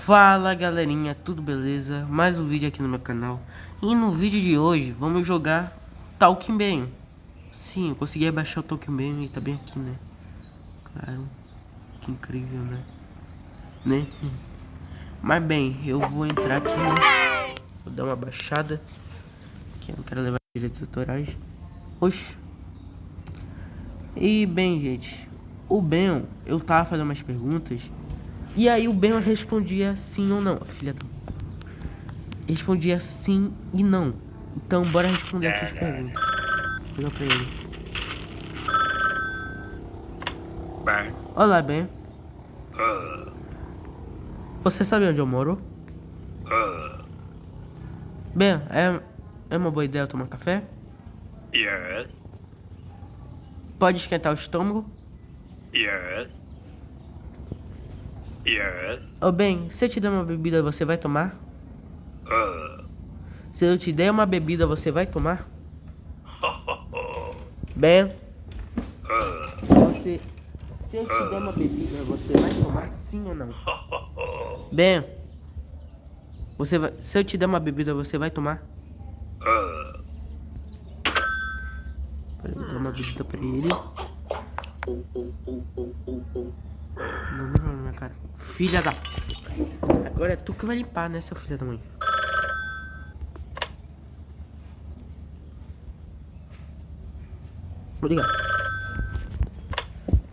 Fala galerinha, tudo beleza? Mais um vídeo aqui no meu canal. E no vídeo de hoje vamos jogar Talking Bem. Sim, eu consegui baixar o Talking Bem e tá bem aqui, né? Claro, que incrível, né? Mas bem, eu vou entrar aqui, né? Vou dar uma baixada, que eu não quero levar direitos autorais. Oxi. E bem, gente, o Ben, eu tava fazendo umas perguntas. E aí o Ben respondia sim ou não, filha da... Respondia sim e não. Então bora responder aqui as perguntas. Vou pegar pra ele. Ben. Olá, Ben. Você sabe onde eu moro? Ben, é uma boa ideia eu tomar café? Yes. Pode esquentar o estômago? Yes. Yes. Ô Ben, se eu te der uma bebida, você vai tomar? Se eu te der uma bebida, você vai tomar? Ben, você... Se eu te der uma bebida, você vai tomar sim ou não? Ben, você vai... Se eu te der uma bebida, você vai tomar? Vou dar uma bebida pra ele. Não, na minha cara. Filha da... Agora é tu que vai limpar, né, seu filho da mãe? Vou ligar.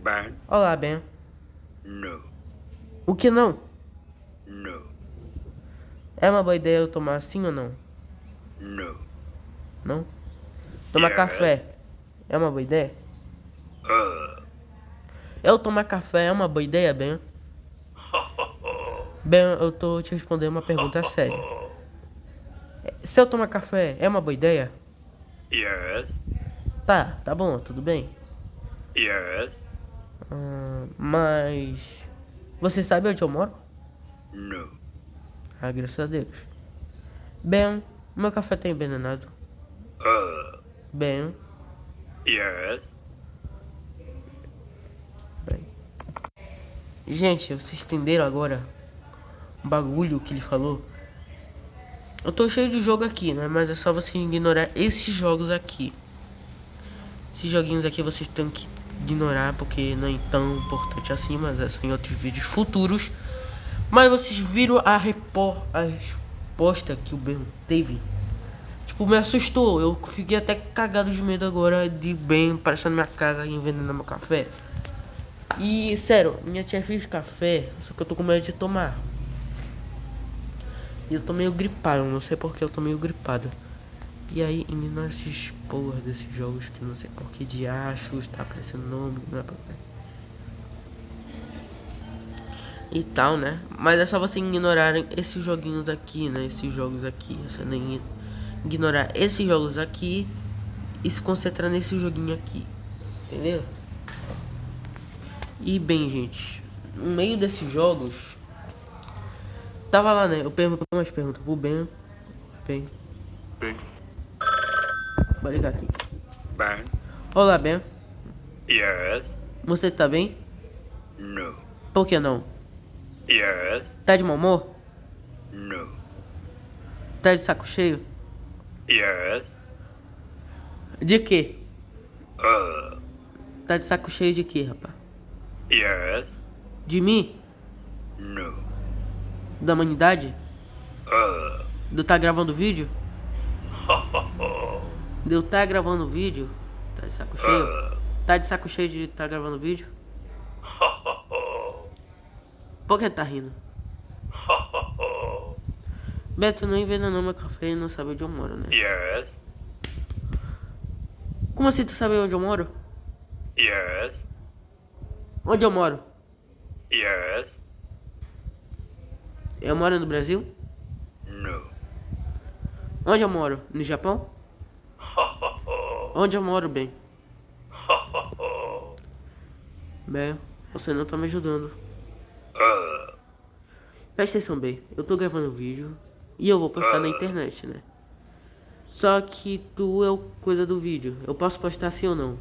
Ben. Olá, Ben. No. O que não? No. É uma boa ideia eu tomar sim ou não? No. Não? Tomar Yes. café é uma boa ideia? Eu tomar café é uma boa ideia, Ben? Ben, eu tô te respondendo uma pergunta séria. Se eu tomar café é uma boa ideia? Yes. Tá bom, tudo bem. Yes. Mas... Você sabe onde eu moro? No. Ah, graças a Deus. Ben, meu café tá envenenado. Ben, Yes. bem. Gente, vocês entenderam agora o bagulho que ele falou? Eu tô cheio de jogo aqui, né? Mas é só você ignorar esses jogos aqui. Esses joguinhos aqui vocês têm que ignorar porque não é tão importante assim, mas é só em outros vídeos futuros. Mas vocês viram a resposta que o Ben teve? Tipo, me assustou. Eu fiquei até cagado de medo agora de Ben aparecendo na minha casa e envenenando meu café. E, sério, minha tia fez café, só que eu tô com medo de tomar. E eu tô meio gripado, não sei porque eu tô meio gripado. E aí, ignora esses porra desses jogos que não sei por que de achos, tá aparecendo nome, não é pra... E tal, né? Mas é só você ignorarem esses joguinhos aqui, né? Esses jogos aqui. Você nem ignorar esses jogos aqui e se concentrar nesse joguinho aqui. Entendeu? E bem, gente, no meio desses jogos tava lá, né? Eu pergunto umas perguntas pro Ben. Ben. Vou ligar aqui. Ben. Olá, Ben. Yes. Você tá bem? No. Por que não? Yes. Tá de mau humor? No. Tá de saco cheio? Yes. De quê? Tá de saco cheio de quê, rapaz? Yes. De mim? No. Da humanidade? De eu tá gravando vídeo? De eu tá gravando vídeo? Tá de saco cheio? Tá de saco cheio de tá gravando vídeo? Por que tá rindo? Beto, não envenenou meu café e não sabe onde eu moro, né? Yes. Como assim tu sabe onde eu moro? Yes. Onde eu moro? Yes. Eu moro no Brasil? No. Onde eu moro? No Japão? Onde eu moro, Ben? Ben, você não tá me ajudando. Presta atenção, Ben. Eu tô gravando vídeo e eu vou postar na internet, né? Só que tu é coisa do vídeo. Eu posso postar sim ou não?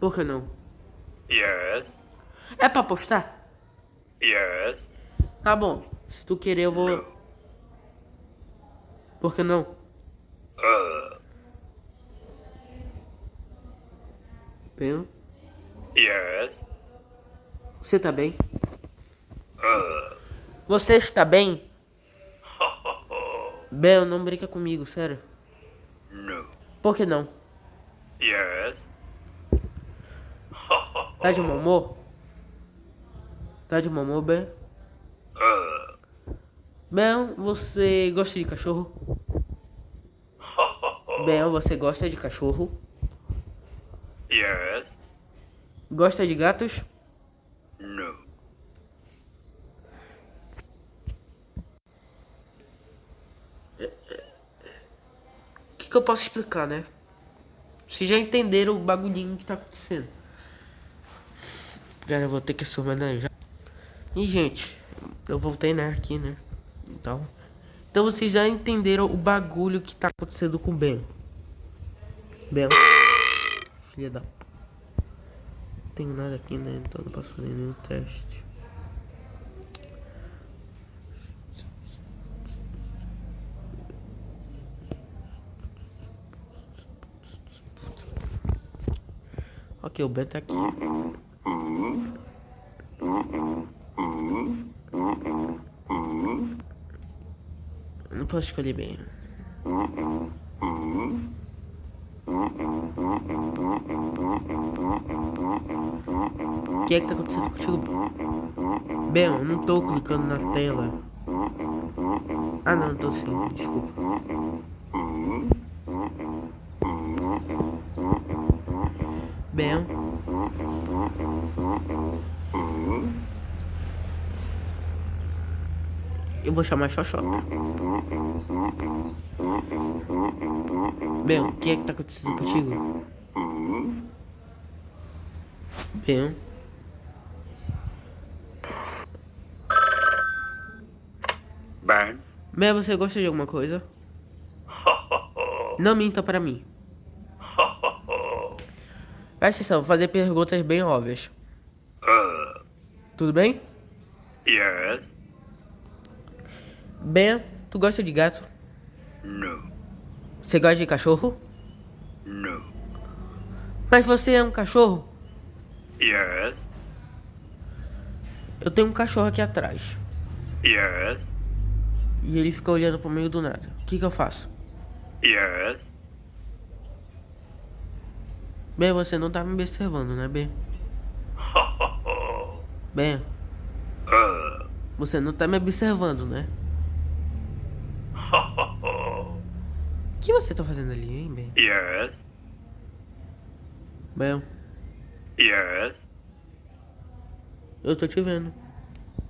Por que não? Yes. É pra postar? Yes. Tá bom. Se tu querer, eu vou... Por que não? Ben, Yes. você tá bem? Você está bem? Ben, não brinca comigo, sério. No. Por que não? Yes. Tá de mau humor? Tá de mau humor, Ben? Ben, você gosta de cachorro? Ben, você gosta de cachorro? Yes. Gosta de gatos? No. O que eu posso explicar, né? Vocês já entenderam o bagulhinho que tá acontecendo. Cara, eu vou ter que assumir já. E, gente, eu voltei, né, aqui, né? Então vocês já entenderam o bagulho que tá acontecendo com o Ben. Ben. Filha da... Não tenho nada aqui, né? Então não posso fazer nenhum teste. Ok, o Ben tá aqui. Não posso escolher bem. O que é que tá acontecendo contigo, Ben? Ben, eu não tô clicando na tela. Ah, não, tô sim, desculpa. Ben. Eu vou chamar Xoxota. Ben, o que é que tá acontecendo contigo? Ben. Ben. Ben, você gosta de alguma coisa? Não minta pra mim. Presta atenção, vou fazer perguntas bem óbvias. Tudo bem? Yes. Ben, tu gosta de gato? No. Você gosta de cachorro? No. Mas você é um cachorro? Yes. Eu tenho um cachorro aqui atrás. Yes. E ele fica olhando pro meio do nada. O que eu faço? Yes. Ben, você não tá me observando, né, Ben? Ben, você não tá me observando, né? O que você tá fazendo ali, hein, Ben? Yes. Ben, Yes. eu tô te vendo.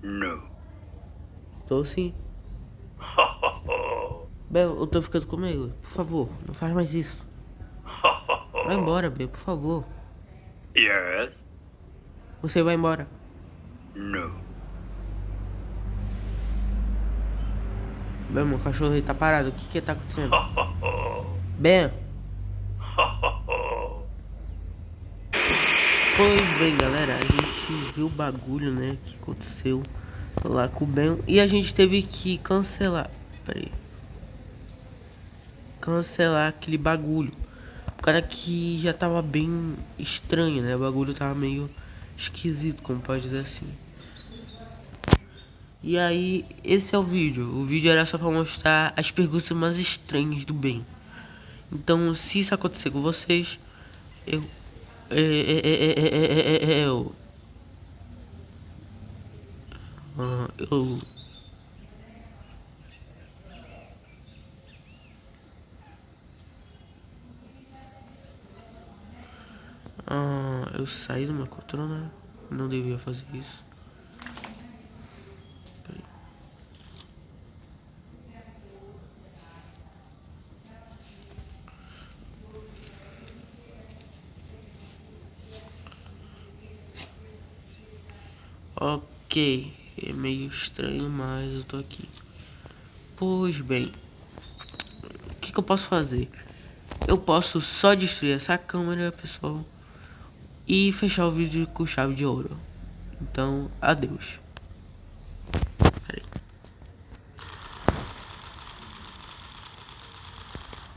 No. Tô sim. Ben, eu tô ficando comigo. Por favor, não faz mais isso. Vai embora, Ben, por favor. Yes. Você vai embora. No. Ben, meu cachorro aí tá parado. O que tá acontecendo? Ben. Pois bem, galera, a gente viu o bagulho, né, que aconteceu lá com o Ben. E a gente teve que cancelar. Pera aí. Cancelar aquele bagulho. O cara que já tava bem estranho, né? O bagulho tava meio esquisito, como pode dizer assim. E aí, esse é o vídeo. O vídeo era só pra mostrar as perguntas mais estranhas do Ben. Então, se isso acontecer com vocês, eu... eu saí do meu controle, né? Não devia fazer isso. Ok, é meio estranho, mas eu tô aqui. Pois bem, o que eu posso fazer? Eu posso só destruir essa câmera, pessoal, e fechar o vídeo com chave de ouro. Então, adeus.